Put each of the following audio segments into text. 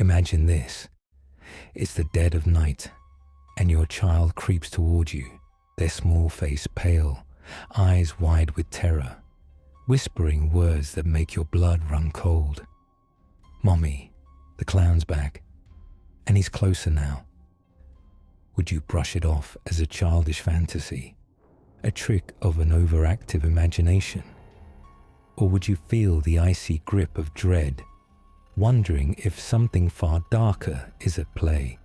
Imagine this. It's the dead of night, and your child creeps toward you, their small face pale, eyes wide with terror, whispering words that make your blood run cold. "Mommy, the clown's back, and he's closer now." Would you brush it off as a childish fantasy, a trick of an overactive imagination? Or would you feel the icy grip of dread, wondering if something far darker is at play?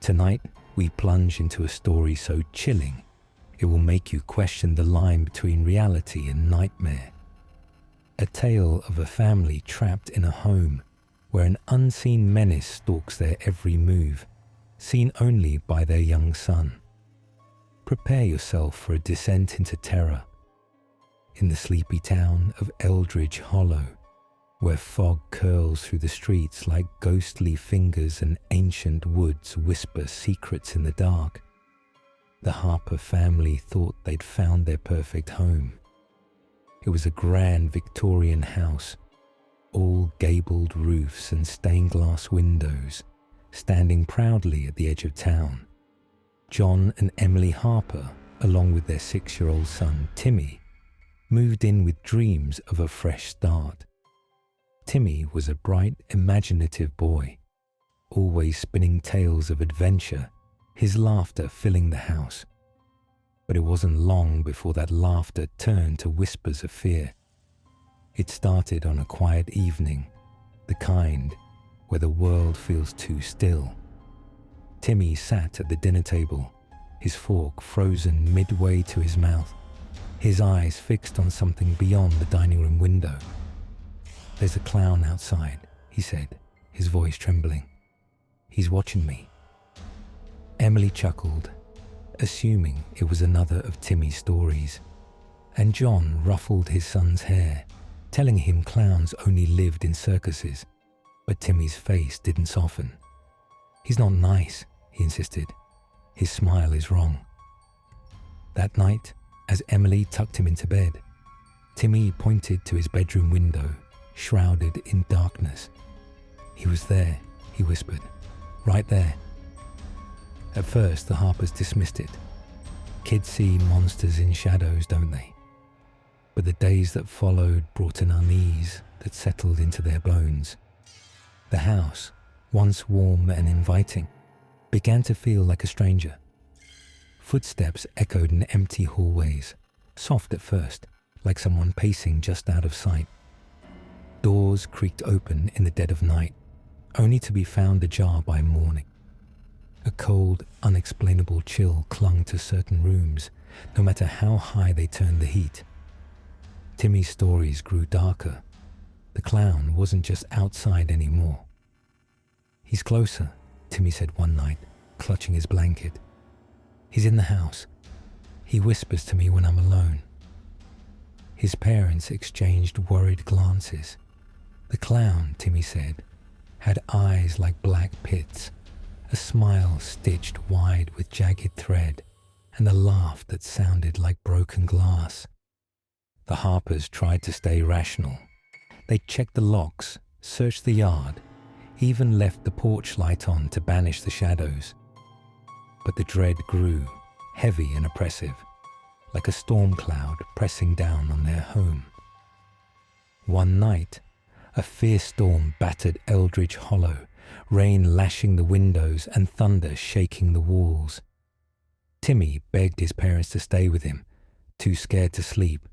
Tonight, we plunge into a story so chilling, it will make you question the line between reality and nightmare. A tale of a family trapped in a home where an unseen menace stalks their every move, seen only by their young son. Prepare yourself for a descent into terror. In the sleepy town of Eldridge Hollow, where fog curls through the streets like ghostly fingers and ancient woods whisper secrets in the dark, the Harper family thought they'd found their perfect home. It was a grand Victorian house, all gabled roofs and stained glass windows, standing proudly at the edge of town. John and Emily Harper, along with their 6-year-old son Timmy, moved in with dreams of a fresh start. Timmy was a bright, imaginative boy, always spinning tales of adventure, his laughter filling the house. But it wasn't long before that laughter turned to whispers of fear. It started on a quiet evening, the kind where the world feels too still. Timmy sat at the dinner table, his fork frozen midway to his mouth, his eyes fixed on something beyond the dining room window. "There's a clown outside," he said, his voice trembling. "He's watching me." Emily chuckled, assuming it was another of Timmy's stories, and John ruffled his son's hair, telling him clowns only lived in circuses, but Timmy's face didn't soften. "He's not nice," he insisted. "His smile is wrong." That night, as Emily tucked him into bed, Timmy pointed to his bedroom window, shrouded in darkness. "He was there," he whispered. "Right there." At first, the Harpers dismissed it. Kids see monsters in shadows, don't they? But the days that followed brought an unease that settled into their bones. The house, once warm and inviting, began to feel like a stranger. Footsteps echoed in empty hallways, soft at first, like someone pacing just out of sight. Doors creaked open in the dead of night, only to be found ajar by morning. A cold, unexplainable chill clung to certain rooms, no matter how high they turned the heat. Timmy's stories grew darker. The clown wasn't just outside anymore. "He's closer," Timmy said one night, clutching his blanket. "He's in the house. He whispers to me when I'm alone." His parents exchanged worried glances. The clown, Timmy said, had eyes like black pits, a smile stitched wide with jagged thread, and a laugh that sounded like broken glass. The Harpers tried to stay rational. They checked the locks, searched the yard, even left the porch light on to banish the shadows. But the dread grew, heavy and oppressive, like a storm cloud pressing down on their home. One night, a fierce storm battered Eldridge Hollow, rain lashing the windows and thunder shaking the walls. Timmy begged his parents to stay with him, too scared to sleep.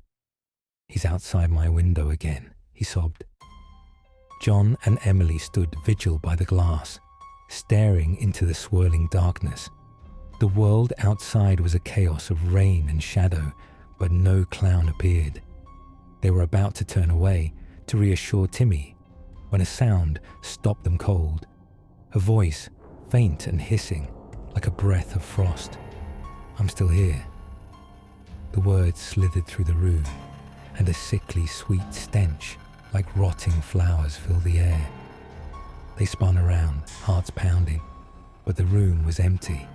"He's outside my window again," he sobbed. John and Emily stood vigil by the glass, staring into the swirling darkness. The world outside was a chaos of rain and shadow, but no clown appeared. They were about to turn away to reassure Timmy when a sound stopped them cold. A voice, faint and hissing, like a breath of frost. "I'm still here." The words slithered through the room, and a sickly sweet stench, like rotting flowers, filled the air. They spun around, hearts pounding, but the room was empty.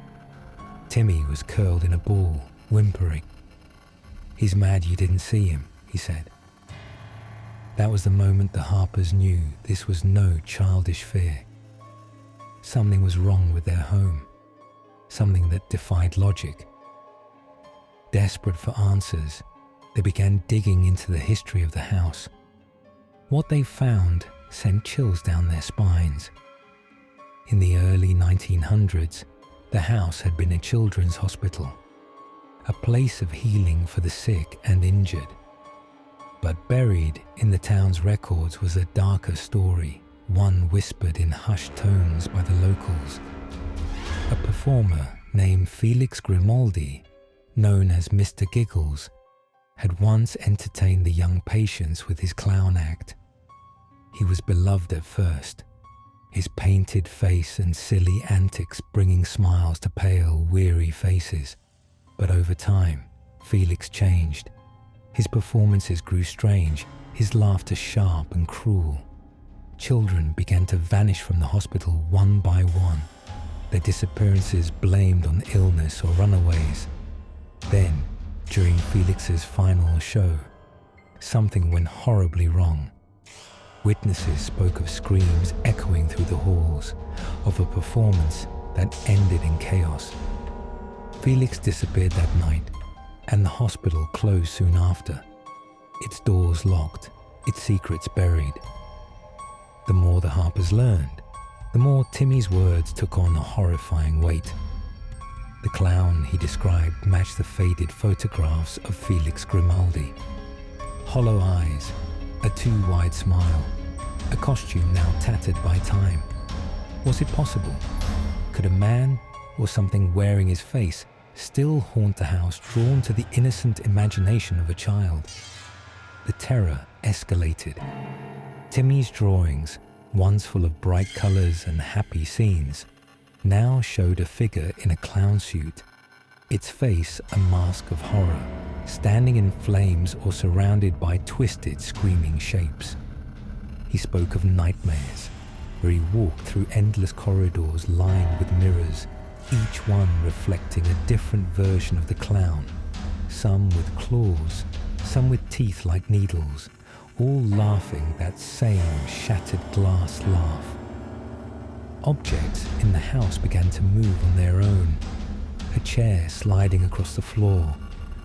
Timmy was curled in a ball, whimpering. "He's mad you didn't see him," he said. That was the moment the Harpers knew this was no childish fear. something was wrong with their home, something that defied logic. Desperate for answers, they began digging into the history of the house. What they found sent chills down their spines. In the early 1900s, the house had been a children's hospital, a place of healing for the sick and injured. But buried in the town's records was a darker story, one whispered in hushed tones by the locals. A performer named Felix Grimaldi, known as Mr. Giggles, had once entertained the young patients with his clown act. He was beloved at first, his painted face and silly antics bringing smiles to pale, weary faces. But over time, Felix changed. His performances grew strange, his laughter sharp and cruel. Children began to vanish from the hospital one by one, their disappearances blamed on illness or runaways. Then, during Felix's final show, something went horribly wrong. Witnesses spoke of screams echoing through the halls, of a performance that ended in chaos. Felix disappeared that night, and the hospital closed soon after, its doors locked, its secrets buried. The more the Harpers learned, the more Timmy's words took on a horrifying weight. The clown he described matched the faded photographs of Felix Grimaldi. Hollow eyes, a too wide smile, a costume now tattered by time. Was it possible? Could a man or something wearing his face still haunt the house, drawn to the innocent imagination of a child? The terror escalated. Timmy's drawings, once full of bright colors and happy scenes, now showed a figure in a clown suit, its face a mask of horror, standing in flames or surrounded by twisted, screaming shapes. He spoke of nightmares, where he walked through endless corridors lined with mirrors, each one reflecting a different version of the clown, some with claws, some with teeth like needles, all laughing that same shattered glass laugh. Objects in the house began to move on their own, a chair sliding across the floor,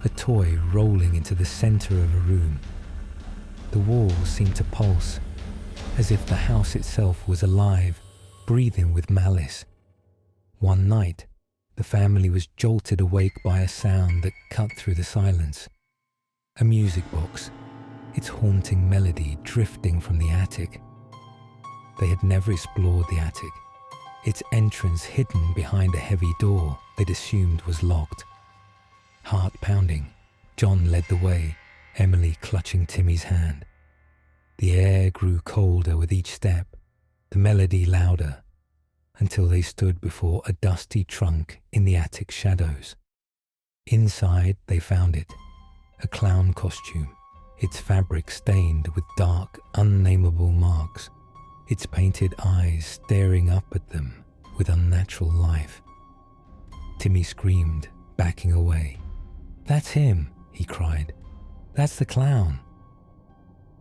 a toy rolling into the center of a room. The walls seemed to pulse, as if the house itself was alive, breathing with malice. One night, the family was jolted awake by a sound that cut through the silence. A music box, its haunting melody drifting from the attic. They had never explored the attic, its entrance hidden behind a heavy door they'd assumed was locked. Heart pounding, John led the way, Emily clutching Timmy's hand. The air grew colder with each step, the melody louder, until they stood before a dusty trunk in the attic shadows. Inside they found it, a clown costume, its fabric stained with dark, unnameable marks, its painted eyes staring up at them with unnatural life. Timmy screamed, backing away. "That's him," he cried. "That's the clown."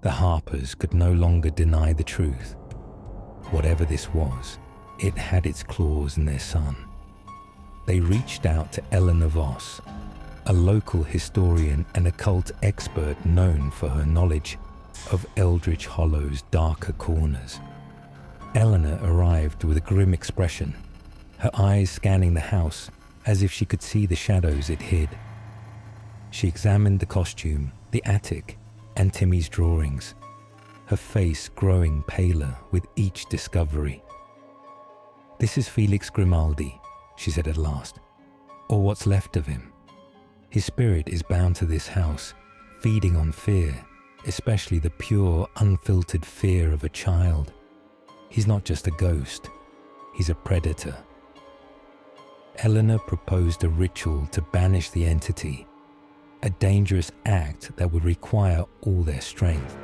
The Harpers could no longer deny the truth. Whatever this was, it had its claws in their son. They reached out to Eleanor Voss, a local historian and occult expert known for her knowledge of Eldritch Hollow's darker corners. Eleanor arrived with a grim expression, her eyes scanning the house as if she could see the shadows it hid. She examined the costume, the attic, and Timmy's drawings, her face growing paler with each discovery. "This is Felix Grimaldi," she said at last, "or what's left of him. His spirit is bound to this house, feeding on fear, especially the pure, unfiltered fear of a child. He's not just a ghost, he's a predator." Eleanor proposed a ritual to banish the entity, a dangerous act that would require all their strength.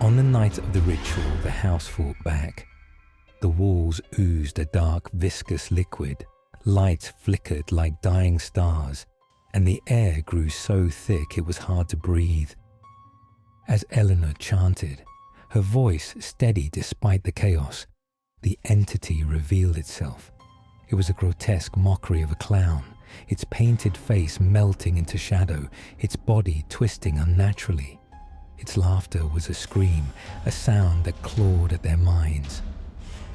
On the night of the ritual, the house fought back. The walls oozed a dark, viscous liquid, lights flickered like dying stars, and the air grew so thick it was hard to breathe. As Eleanor chanted, her voice steady despite the chaos, The entity revealed itself. It was a grotesque mockery of a clown, its painted face melting into shadow, its body twisting unnaturally. Its laughter was a scream, a sound that clawed at their minds.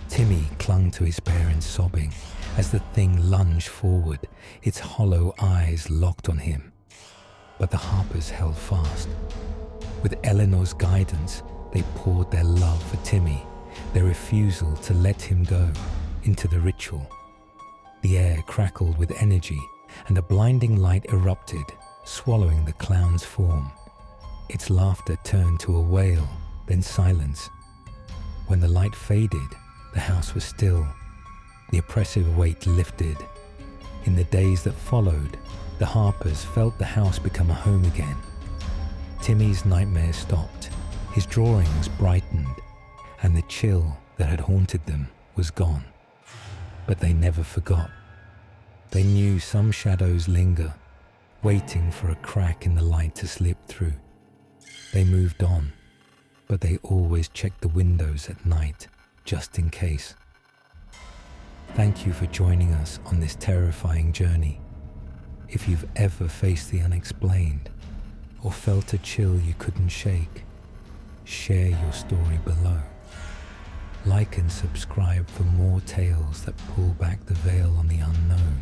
Timmy clung to his parents, sobbing, as the thing lunged forward, its hollow eyes locked on him. But the Harpers held fast. With Eleanor's guidance, they poured their love for Timmy, their refusal to let him go, into the ritual. The air crackled with energy, and a blinding light erupted, swallowing the clown's form. Its laughter turned to a wail, then silence. When the light faded, the house was still. The oppressive weight lifted. In the days that followed, the Harpers felt the house become a home again. Timmy's nightmares stopped, his drawings brightened, and the chill that had haunted them was gone. But they never forgot. They knew some shadows linger, waiting for a crack in the light to slip through. They moved on, but they always checked the windows at night, just in case. Thank you for joining us on this terrifying journey. If you've ever faced the unexplained, or felt a chill you couldn't shake, share your story below. Like and subscribe for more tales that pull back the veil on the unknown.